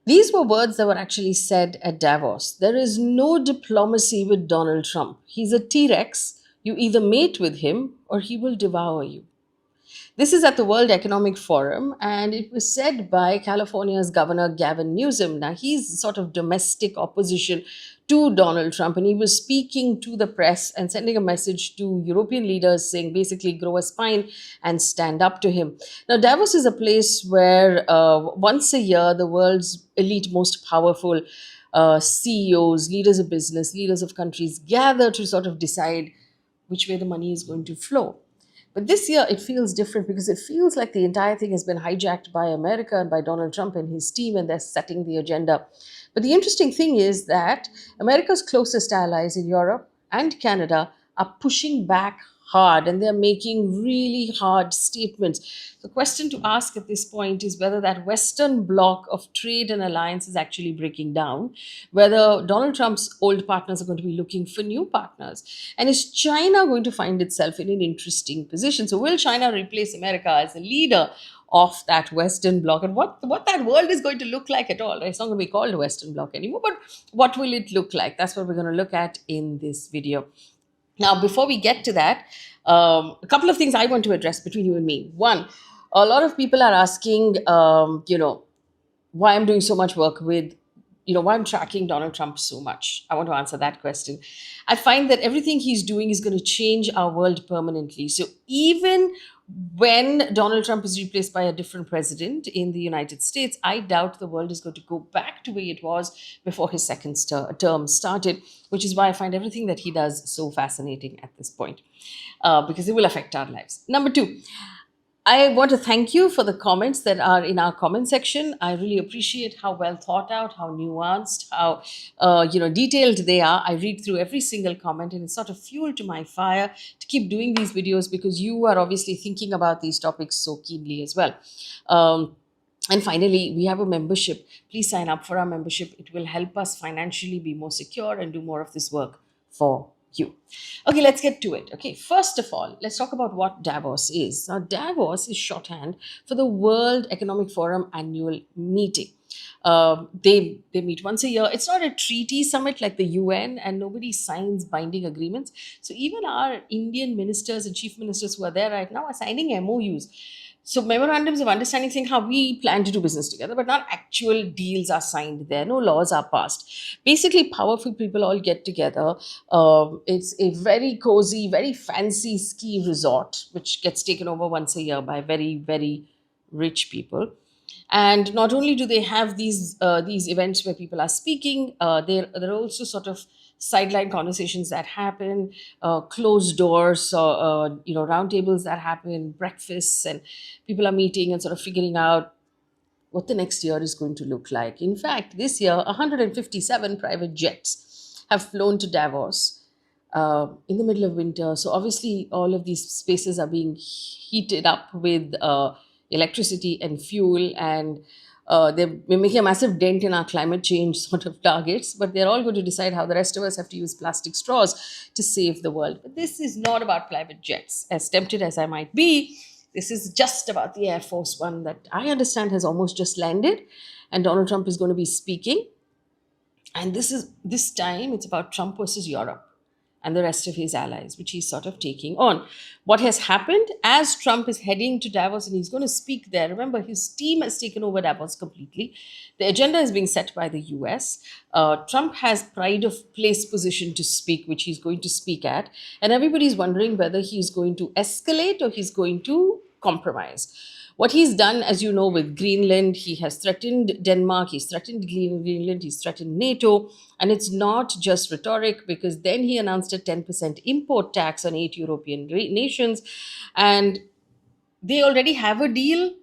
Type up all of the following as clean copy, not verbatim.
These were words that were actually said at Davos. There is no diplomacy with Donald Trump. He's a T Rex. You either mate with him or he will devour you. This is at the World Economic Forum, and it was said by California's Governor Gavin Newsom. Now, he's sort of domestic opposition to Donald Trump, and he was speaking to the press and sending a message to European leaders saying basically grow a spine and stand up to him. Now, Davos is a place where once a year the world's elite, most powerful CEOs, leaders of business, leaders of countries gather to sort of decide which way the money is going to flow. But this year it feels different because it feels like the entire thing has been hijacked by America and by Donald Trump and his team, and they're setting the agenda. But the interesting thing is that America's closest allies in Europe and Canada are pushing back hard, and they're making really hard statements. The question to ask at this point is whether that Western bloc of trade and alliance is actually breaking down, whether Donald Trump's old partners are going to be looking for new partners, and is China going to find itself in an interesting position? So, will China replace America as a leader of that Western bloc, and what that world is going to look like at all? It's not going to be called a Western bloc anymore, but what will it look like? That's what we're going to look at in this video. Now, before we get to that, a couple of things I want to address between you and me. One, a lot of people are asking, why I'm doing so much work with, why I'm tracking Donald Trump so much. I want to answer that question. I find that everything he's doing is going to change our world permanently. So even when Donald Trump is replaced by a different president in the United States, I doubt the world is going to go back to where it was before his second term started, which is why I find everything that he does so fascinating at this point, because it will affect our lives. Number two, I want to thank you for the comments that are in our comment section. I really appreciate how well thought out, how nuanced, how detailed they are. I read through every single comment, and it's sort of fuel to my fire to keep doing these videos because you are obviously thinking about these topics so keenly as well. And finally, we have a membership. Please sign up for our membership. It will help us financially be more secure and do more of this work for you. Okay, let's get to it. Okay, first of all, let's talk about what Davos is. Now, Davos is shorthand for the World Economic Forum annual meeting. They meet once a year. It's not a treaty summit like the UN, and nobody signs binding agreements. So even our Indian ministers and chief ministers who are there right now are signing MOUs. So memorandums of understanding saying how we plan to do business together, but not actual deals are signed there. No laws are passed. Basically, powerful people all get together. It's a very cozy, very fancy ski resort, which gets taken over once a year by very, very rich people. And not only do they have these events where people are speaking, there are also sort of sideline conversations that happen, closed doors, round tables that happen, breakfasts, and people are meeting and sort of figuring out what the next year is going to look like. In fact, this year, 157 private jets have flown to Davos in the middle of winter. So obviously, all of these spaces are being heated up with electricity and fuel, and they're making a massive dent in our climate change sort of targets, but they're all going to decide how the rest of us have to use plastic straws to save the world. But this is not about private jets. As tempted as I might be, this is just about the Air Force One that I understand has almost just landed, and Donald Trump is going to be speaking. And this time it's about Trump versus Europe and the rest of his allies, which he's sort of taking on. What has happened as Trump is heading to Davos and he's going to speak there, remember, his team has taken over Davos completely. The agenda is being set by the US. Trump has pride of place position to speak, which he's going to speak at. And everybody's wondering whether he's going to escalate or he's going to compromise. What he's done, as you know, with Greenland, he has threatened Denmark, he's threatened Greenland, he's threatened NATO. And it's not just rhetoric, because then he announced a 10% import tax on 8 European nations. And they already have a deal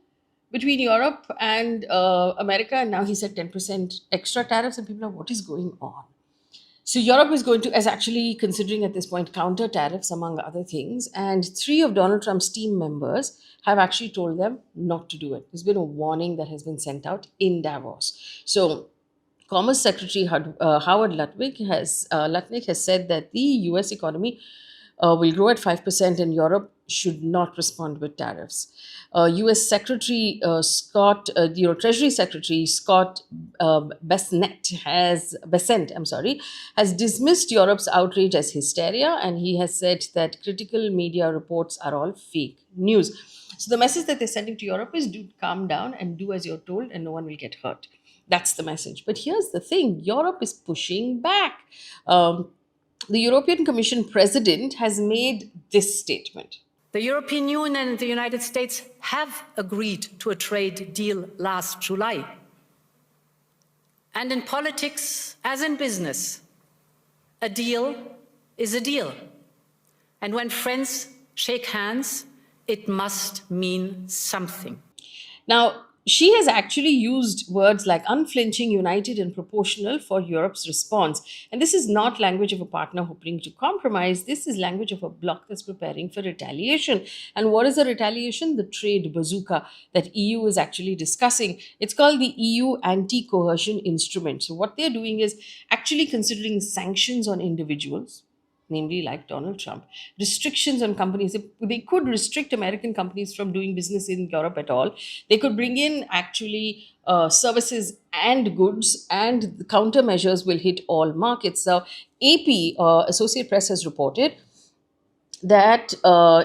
between Europe and America. And now he said 10% extra tariffs, and people are, what is going on? So Europe is actually considering at this point counter tariffs, among other things. And 3 of Donald Trump's team members have actually told them not to do it. There's been a warning that has been sent out in Davos. So Commerce Secretary Howard Lutnick has said that the US economy will grow at 5%, and Europe should not respond with tariffs. U.S. Secretary Scott, Treasury Secretary Scott Bessent, has dismissed Europe's outrage as hysteria, and he has said that critical media reports are all fake news. So the message that they're sending to Europe is, do calm down and do as you're told, and no one will get hurt. That's the message. But here's the thing: Europe is pushing back. The European Commission president has made this statement. The European Union and the United States have agreed to a trade deal last July. And in politics, as in business, a deal is a deal. And when friends shake hands, it must mean something. Now, she has actually used words like unflinching, united, and proportional for Europe's response. And this is not language of a partner hoping to compromise. This is language of a bloc that's preparing for retaliation. And what is the retaliation? The trade bazooka that EU is actually discussing. It's called the EU anti-coercion instrument. So what they're doing is actually considering sanctions on individuals, namely like Donald Trump, restrictions on companies. They could restrict American companies from doing business in Europe at all. They could bring in actually services and goods, and the countermeasures will hit all markets. So AP, Associate Press, has reported that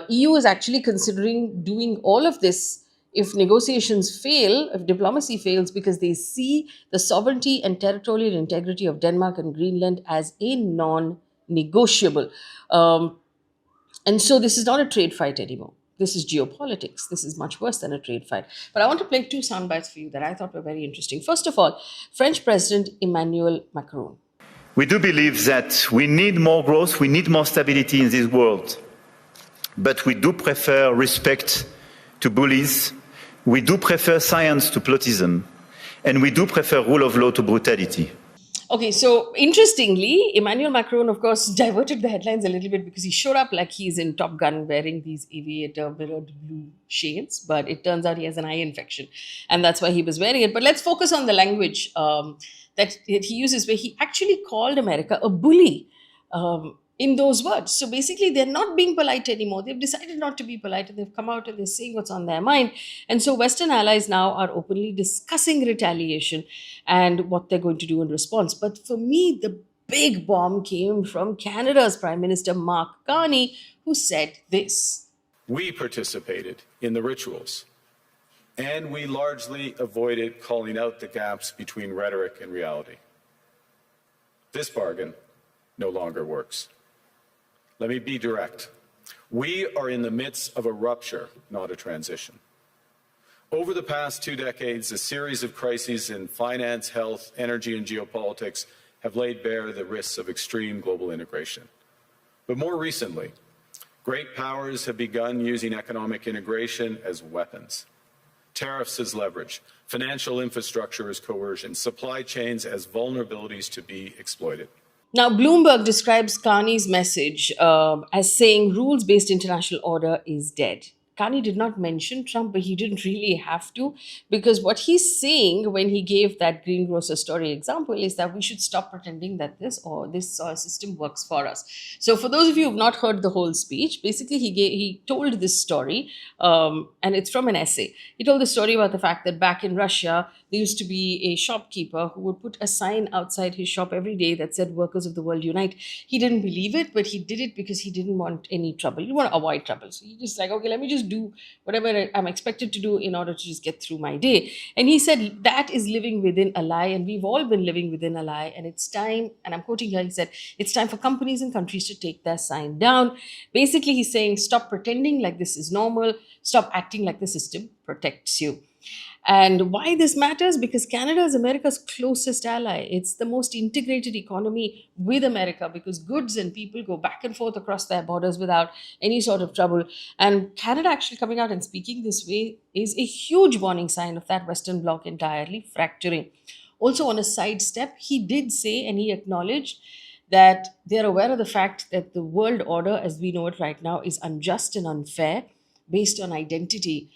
EU is actually considering doing all of this if negotiations fail, if diplomacy fails, because they see the sovereignty and territorial integrity of Denmark and Greenland as a non-negotiable. And so this is not a trade fight anymore. This is geopolitics. This is much worse than a trade fight. But I want to play two sound bites for you that I thought were very interesting. First of all, French President Emmanuel Macron. We do believe that we need more growth, we need more stability in this world. But we do prefer respect to bullies, we do prefer science to plotism, and we do prefer rule of law to brutality. Okay, so interestingly, Emmanuel Macron, of course, diverted the headlines a little bit because he showed up like he's in Top Gun wearing these aviator mirrored blue shades, but it turns out he has an eye infection, and that's why he was wearing it. But let's focus on the language that he uses, where he actually called America a bully in those words. So basically, they're not being polite anymore. They've decided not to be polite, and they've come out and they're saying what's on their mind. And so Western allies now are openly discussing retaliation and what they're going to do in response. But for me, the big bomb came from Canada's Prime Minister Mark Carney, who said this. We participated in the rituals, and we largely avoided calling out the gaps between rhetoric and reality. This bargain no longer works. Let me be direct. We are in the midst of a rupture, not a transition. Over the past 2 decades, a series of crises in finance, health, energy, and geopolitics have laid bare the risks of extreme global integration. But more recently, great powers have begun using economic integration as weapons. Tariffs as leverage, financial infrastructure as coercion, supply chains as vulnerabilities to be exploited. Now, Bloomberg describes Carney's message as saying rules-based international order is dead. Carney did not mention Trump, but he didn't really have to, because what he's saying when he gave that greengrocer story example is that we should stop pretending that this system works for us. So for those of you who have not heard the whole speech, basically he told this story, and it's from an essay. He told the story about the fact that back in Russia, there used to be a shopkeeper who would put a sign outside his shop every day that said, "Workers of the world unite." He didn't believe it, but he did it because he didn't want any trouble. He didn't want to avoid trouble. So he just like, okay, let me just do whatever I'm expected to do in order to just get through my day. And he said that is living within a lie, and we've all been living within a lie. And it's time, and I'm quoting here, he said, it's time for companies and countries to take their sign down. Basically, he's saying, stop pretending like this is normal. Stop acting like the system protects you. And why this matters? Because Canada is America's closest ally. It's the most integrated economy with America because goods and people go back and forth across their borders without any sort of trouble. And Canada actually coming out and speaking this way is a huge warning sign of that Western bloc entirely fracturing. Also, on a sidestep, he did say, and he acknowledged, that they're aware of the fact that the world order as we know it right now is unjust and unfair based on identity.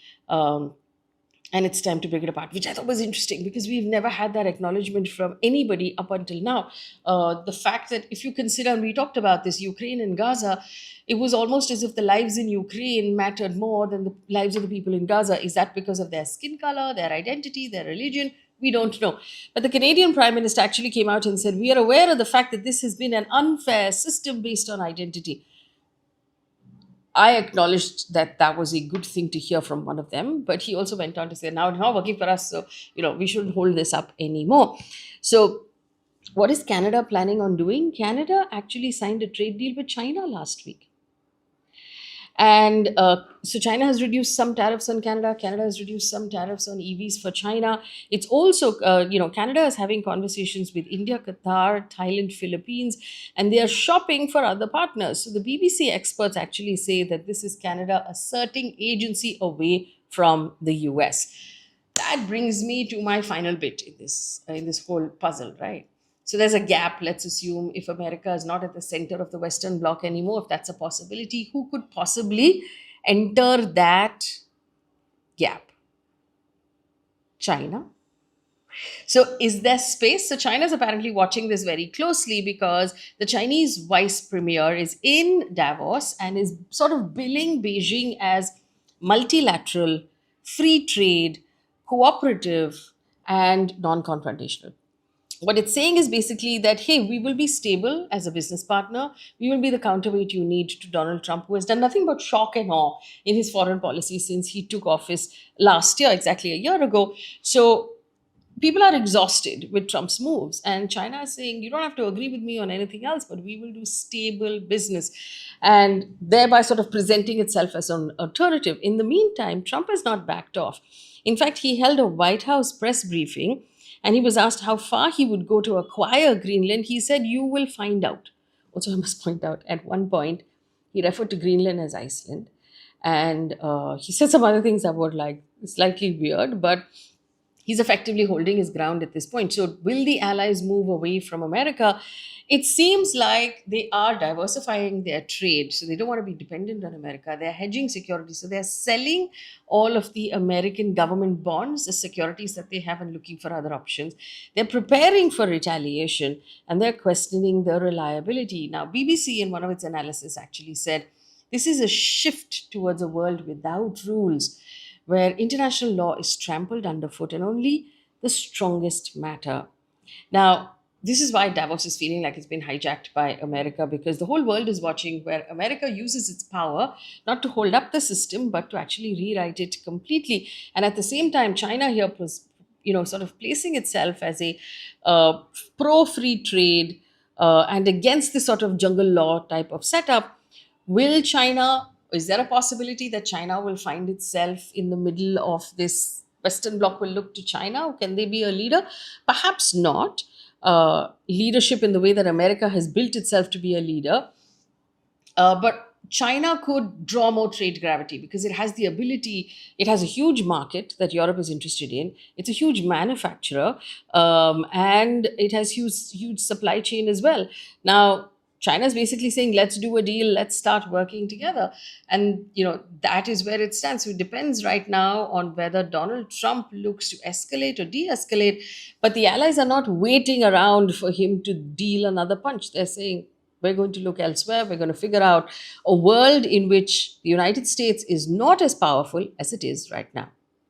and it's time to break it apart, which I thought was interesting because we've never had that acknowledgement from anybody up until now. The fact that if you consider, and we talked about this, Ukraine and Gaza, it was almost as if the lives in Ukraine mattered more than the lives of the people in Gaza. Is that because of their skin color, their identity, their religion? We don't know. But the Canadian Prime Minister actually came out and said, we are aware of the fact that this has been an unfair system based on identity. I acknowledged that that was a good thing to hear from one of them, but he also went on to say, now it's not working for us, so we shouldn't hold this up anymore. So what is Canada planning on doing? Canada actually signed a trade deal with China last week. And so China has reduced some tariffs on Canada. Canada has reduced some tariffs on EVs for China. It's also, Canada is having conversations with India, Qatar, Thailand, Philippines, and they are shopping for other partners. So the BBC experts actually say that this is Canada asserting agency away from the US. That brings me to my final bit in this whole puzzle, right? So there's a gap, let's assume, if America is not at the center of the Western Bloc anymore, if that's a possibility, who could possibly enter that gap? China. So is there space? So China is apparently watching this very closely because the Chinese vice premier is in Davos and is sort of billing Beijing as multilateral, free trade, cooperative, and non-confrontational. What it's saying is basically that, hey, we will be stable as a business partner. We will be the counterweight you need to Donald Trump, who has done nothing but shock and awe in his foreign policy since he took office last year, exactly a year ago. So people are exhausted with Trump's moves. And China is saying, you don't have to agree with me on anything else, but we will do stable business. And thereby sort of presenting itself as an alternative. In the meantime, Trump has not backed off. In fact, he held a White House press briefing and he was asked how far he would go to acquire Greenland. He said, you will find out. Also, I must point out, at one point, he referred to Greenland as Iceland. And he said some other things that were like slightly weird, but he's effectively holding his ground at this point. So will the allies move away from America? It seems like they are diversifying their trade. So they don't want to be dependent on America. They're hedging securities. So they're selling all of the American government bonds, the securities that they have, and looking for other options. They're preparing for retaliation and they're questioning their reliability. Now, BBC in one of its analysis actually said, this is a shift towards a world without rules, where international law is trampled underfoot and only the strongest matter. Now, this is why Davos is feeling like it's been hijacked by America, because the whole world is watching, where America uses its power not to hold up the system, but to actually rewrite it completely. And at the same time, China here was, sort of placing itself as a pro-free trade and against this sort of jungle law type of setup. Is there a possibility that China will find itself in the middle of this? Western Bloc will look to China. Can they be a leader? Perhaps not. Leadership in the way that America has built itself to be a leader. But China could draw more trade gravity because it has the ability, it has a huge market that Europe is interested in. It's a huge manufacturer, and it has huge supply chain as well. Now, China is basically saying, let's do a deal, let's start working together. And, that is where it stands. So it depends right now on whether Donald Trump looks to escalate or de-escalate. But the allies are not waiting around for him to deal another punch. They're saying, we're going to look elsewhere. We're going to figure out a world in which the United States is not as powerful as it is right now.